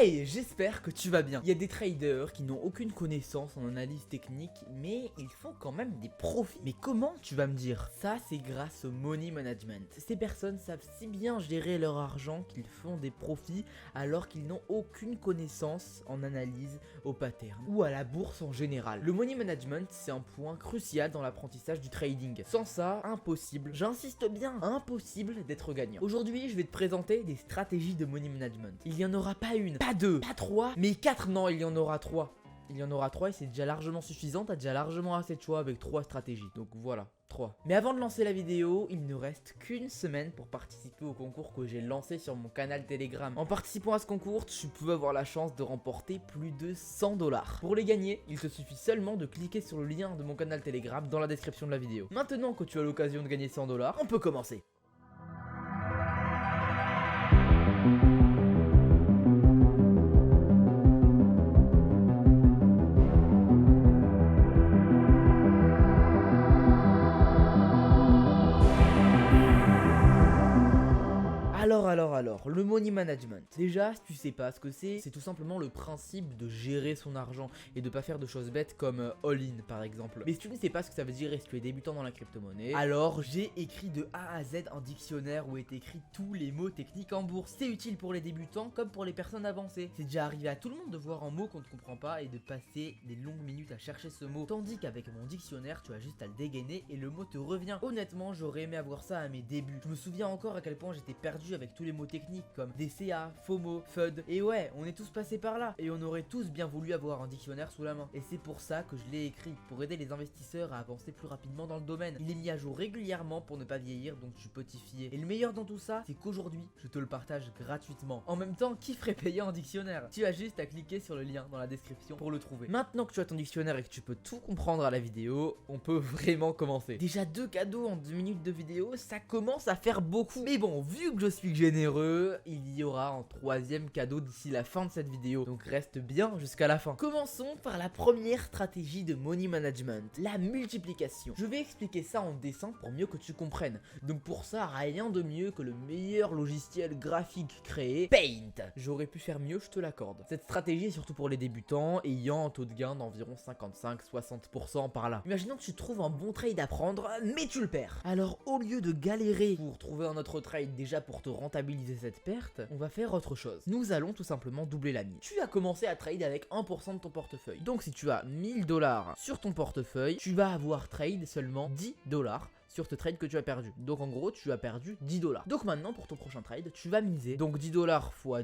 Hey, j'espère que tu vas bien. Il y a des traders qui n'ont aucune connaissance en analyse technique, mais ils font quand même des profits. Mais comment, tu vas me dire? Ça, c'est grâce au money management. Ces personnes savent si bien gérer leur argent qu'ils font des profits alors qu'ils n'ont aucune connaissance en analyse au pattern ou à la bourse en général. Le money management, c'est un point crucial dans l'apprentissage du trading. Sans ça, impossible, j'insiste bien, impossible d'être gagnant. Aujourd'hui, je vais te présenter des stratégies de money management. Il n'y en aura pas une, pas deux, pas trois, mais quatre. Non, il y en aura trois. Il y en aura 3 et c'est déjà largement suffisant, t'as déjà largement assez de choix avec 3 stratégies. Donc voilà, 3. Mais avant de lancer la vidéo, il ne reste qu'une semaine pour participer au concours que j'ai lancé sur mon canal Telegram. En participant à ce concours, tu peux avoir la chance de remporter plus de 100 $. Pour les gagner, il te suffit seulement de cliquer sur le lien de mon canal Telegram dans la description de la vidéo. Maintenant que tu as l'occasion de gagner 100 $, on peut commencer. Alors, le money management. Déjà, si tu sais pas ce que c'est tout simplement le principe de gérer son argent et de pas faire de choses bêtes comme all-in par exemple. Mais si tu ne sais pas ce que ça veut dire et si tu es débutant dans la crypto-monnaie, alors j'ai écrit de A à Z un dictionnaire où est écrit tous les mots techniques en bourse. C'est utile pour les débutants comme pour les personnes avancées. C'est déjà arrivé à tout le monde de voir un mot qu'on ne comprend pas et de passer des longues minutes à chercher ce mot. Tandis qu'avec mon dictionnaire, tu as juste à le dégainer et le mot te revient. Honnêtement, j'aurais aimé avoir ça à mes débuts. Je me souviens encore à quel point j'étais perdu avec tous les mots techniques comme DCA, FOMO, FUD. Et ouais, on est tous passés par là et on aurait tous bien voulu avoir un dictionnaire sous la main. Et c'est pour ça que je l'ai écrit, pour aider les investisseurs à avancer plus rapidement dans le domaine. Il est mis à jour régulièrement pour ne pas vieillir, donc tu peux t'y fier. Et le meilleur dans tout ça, c'est qu'aujourd'hui, je te le partage gratuitement. En même temps, qui ferait payer un dictionnaire? Tu as juste à cliquer sur le lien dans la description pour le trouver. Maintenant que tu as ton dictionnaire et que tu peux tout comprendre à la vidéo, on peut vraiment commencer. Déjà 2 cadeaux en 2 minutes de vidéo, ça commence à faire beaucoup. Mais bon, vu que je suis généreux, il y aura un 3e cadeau d'ici la fin de cette vidéo, donc reste bien jusqu'à la fin. Commençons par la première stratégie de money management, la multiplication. Je vais expliquer ça en dessin pour mieux que tu comprennes. Donc pour ça, rien de mieux que le meilleur logiciel graphique créé, Paint. J'aurais pu faire mieux, je te l'accorde. Cette stratégie est surtout pour les débutants ayant un taux de gain d'environ 55-60% par là. Imaginons que tu trouves un bon trade à prendre, mais tu le perds. Alors au lieu de galérer pour trouver un autre trade déjà pour te rentabiliser cette perte, on va faire autre chose. Nous allons tout simplement doubler la mise. Tu as commencé à trade avec 1% de ton portefeuille. Donc si tu as 1000 $ sur ton portefeuille, tu vas avoir trade seulement 10 $ sur ce trade que tu as perdu. Donc en gros, tu as perdu 10 $. Donc maintenant, pour ton prochain trade, tu vas miser. Donc 10 $ x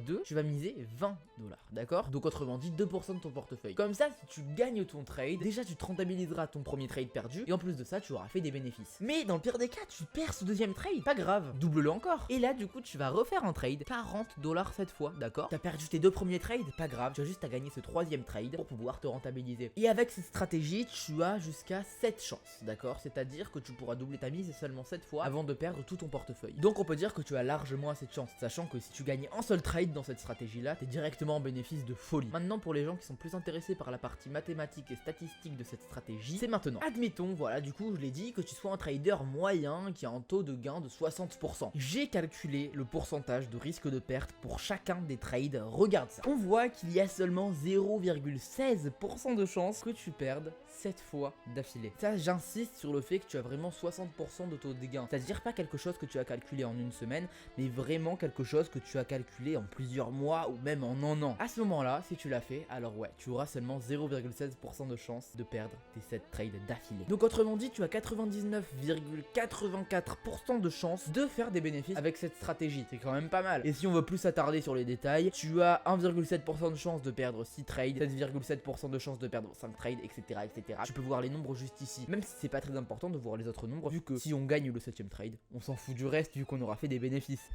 2, tu vas miser 20 $. D'accord? Donc autrement dit, 2% de ton portefeuille. Comme ça, si tu gagnes ton trade, déjà tu te rentabiliseras ton premier trade perdu. Et en plus de ça, tu auras fait des bénéfices. Mais dans le pire des cas, tu perds ce deuxième trade. Pas grave, double-le encore. Et là, du coup, tu vas refaire un trade. 40 $ cette fois, d'accord? Tu as perdu tes 2 premiers trades, pas grave. Tu as juste à gagner ce 3e trade pour pouvoir te rentabiliser. Et avec cette stratégie, tu as jusqu'à 7 chances, d'accord? C'est-à-dire que tu pourras doubler ta mise seulement 7 fois avant de perdre tout ton portefeuille. Donc on peut dire que tu as largement assez de chance, sachant que si tu gagnes un seul trade dans cette stratégie là, t'es directement en bénéfice de folie. Maintenant, pour les gens qui sont plus intéressés par la partie mathématique et statistique de cette stratégie, c'est maintenant. Admettons, voilà, du coup je l'ai dit, que tu sois un trader moyen qui a un taux de gain de 60%. J'ai calculé le pourcentage de risque de perte pour chacun des trades. Regarde ça. On voit qu'il y a seulement 0,16% de chance que tu perdes 7 fois d'affilée. Ça, j'insiste sur le fait que tu as vraiment 60% de taux de gain. C'est-à-dire pas quelque chose que tu as calculé en une semaine, mais vraiment quelque chose que tu as calculé en plusieurs mois ou même en un an. À ce moment-là, si tu l'as fait, alors ouais, tu auras seulement 0,16% de chance de perdre tes 7 trades d'affilée. Donc autrement dit, tu as 99,84% de chance de faire des bénéfices avec cette stratégie. C'est quand même pas mal. Et si on veut plus s'attarder sur les détails, tu as 1,7% de chance de perdre 6 trades, 7,7% de chance de perdre 5 trades, etc., etc. Tu peux voir les nombres juste ici. Même si c'est pas très important de voir les autres nombres, vu que si on gagne le 7ème trade, on s'en fout du reste vu qu'on aura fait des bénéfices.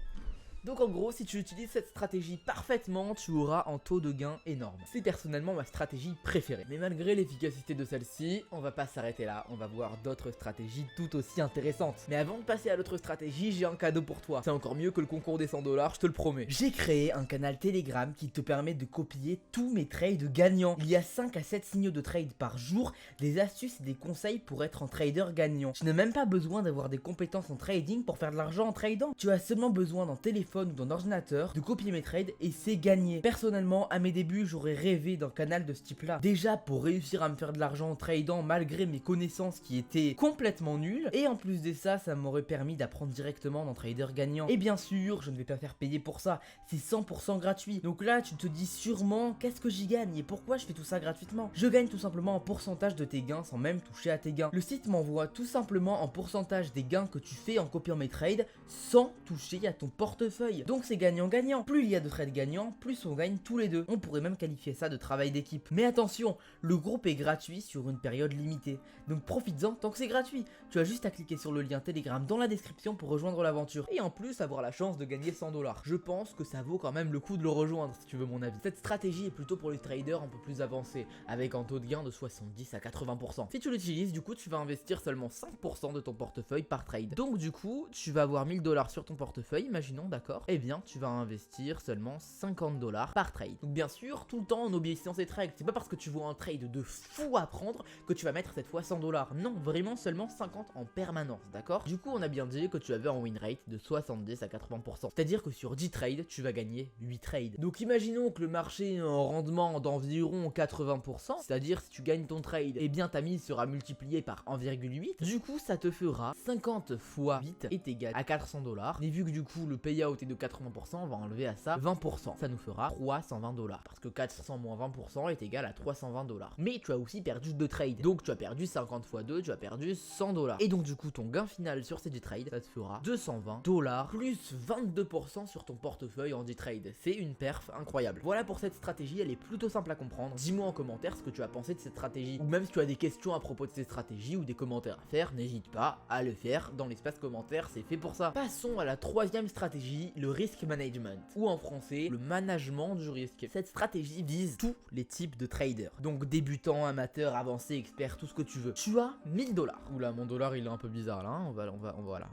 Donc en gros, si tu utilises cette stratégie parfaitement, tu auras un taux de gain énorme. C'est personnellement ma stratégie préférée. Mais malgré l'efficacité de celle-ci, on va pas s'arrêter là, on va voir d'autres stratégies tout aussi intéressantes. Mais avant de passer à l'autre stratégie, j'ai un cadeau pour toi. C'est encore mieux que le concours des 100 $, je te le promets. J'ai créé un canal Telegram qui te permet de copier tous mes trades gagnants. Il y a 5 à 7 signaux de trade par jour, des astuces et des conseils pour être un trader gagnant. Tu n'as même pas besoin d'avoir des compétences en trading pour faire de l'argent en tradant. Tu as seulement besoin d'un téléphone téléphone ou dans l'ordinateur, de copier mes trades et c'est gagné. Personnellement, à mes débuts, j'aurais rêvé d'un canal de ce type-là. Déjà pour réussir à me faire de l'argent en tradant malgré mes connaissances qui étaient complètement nulles. Et en plus de ça, ça m'aurait permis d'apprendre directement d'un trader gagnant. Et bien sûr, je ne vais pas faire payer pour ça. C'est 100% gratuit. Donc là, tu te dis sûrement qu'est-ce que j'y gagne et pourquoi je fais tout ça gratuitement. Je gagne tout simplement en pourcentage de tes gains sans même toucher à tes gains. Le site m'envoie tout simplement en pourcentage des gains que tu fais en copiant mes trades sans toucher à ton portefeuille. Donc c'est gagnant-gagnant. Plus il y a de trades gagnants, plus on gagne tous les deux. On pourrait même qualifier ça de travail d'équipe. Mais attention, le groupe est gratuit sur une période limitée. Donc profites-en tant que c'est gratuit. Tu as juste à cliquer sur le lien Telegram dans la description pour rejoindre l'aventure. Et en plus avoir la chance de gagner 100 $. Je pense que ça vaut quand même le coup de le rejoindre si tu veux mon avis. Cette stratégie est plutôt pour les traders un peu plus avancés, avec un taux de gain de 70 à 80%. Si tu l'utilises, du coup tu vas investir seulement 5% de ton portefeuille par trade. Donc du coup, tu vas avoir 1000 $ sur ton portefeuille, imaginons, d'accord? Eh bien, tu vas investir seulement 50 $ par trade. Donc bien sûr, tout le temps en obéissant ces trades. C'est pas parce que tu vois un trade de fou à prendre que tu vas mettre cette fois 100 $. Non, vraiment seulement 50 en permanence, d'accord? Du coup, on a bien dit que tu avais un win rate de 70 à 80%. C'est-à-dire que sur 10 trades, tu vas gagner 8 trades. Donc imaginons que le marché a un rendement d'environ 80%, c'est-à-dire si tu gagnes ton trade, eh bien ta mise sera multipliée par 1,8. Du coup, ça te fera 50 fois 8 est égal à 400 $. Et vu que du coup le payout est de 80%, on va enlever à ça 20%. Ça nous fera 320 $. Parce que 400 moins 20% est égal à 320 $. Mais tu as aussi perdu 2 trades. Donc tu as perdu 50 fois 2, tu as perdu 100 $. Et donc du coup ton gain final sur ces 10 trades, ça te fera 220 $ plus 22% sur ton portefeuille en 10 trades. C'est une perf incroyable. Voilà pour cette stratégie, elle est plutôt simple à comprendre. Dis-moi en commentaire ce que tu as pensé de cette stratégie. Ou même si tu as des questions à propos de cette stratégie ou des commentaires à faire, n'hésite pas à le faire dans l'espace commentaire, c'est fait pour ça. Passons à la troisième stratégie, le risk management. Ou en français, le management du risque. Cette stratégie vise tous les types de traders. Donc débutants, amateurs, avancés, experts, tout ce que tu veux. Tu as 1000 $. Oula, mon dollar il est un peu bizarre là, hein.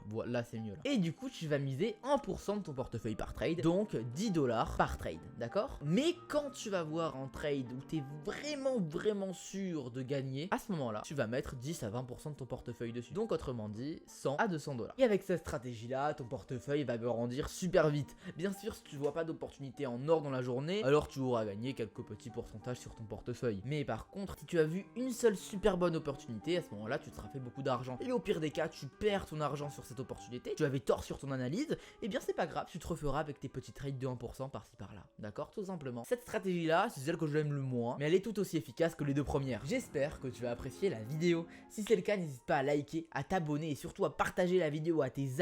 Voilà, c'est mieux là. Et du coup, tu vas miser 1% de ton portefeuille par trade, donc 10 $ par trade, d'accord? Mais quand tu vas voir un trade où tu es vraiment sûr de gagner, à ce moment-là, tu vas mettre 10 à 20% de ton portefeuille dessus. Donc autrement dit, 100 à 200 $. Et avec cette stratégie-là, ton portefeuille va grandir super vite. Bien sûr, si tu vois pas d'opportunité en or dans la journée, alors tu auras gagné quelques petits pourcentages sur ton portefeuille. Mais par contre, si tu as vu une seule super bonne opportunité, à ce moment-là, tu te seras fait beaucoup d'argent. Et au pire des cas, tu perds ton argent sur cette opportunité, tu avais tort sur ton analyse, et bien c'est pas grave, tu te referas avec tes petits trades de 1% par-ci par-là. D'accord? Tout simplement. Cette stratégie-là, c'est celle que j'aime le moins, mais elle est tout aussi efficace que les deux premières. J'espère que tu vas apprécier la vidéo. Si c'est le cas, n'hésite pas à liker, à t'abonner et surtout à partager la vidéo à tes amis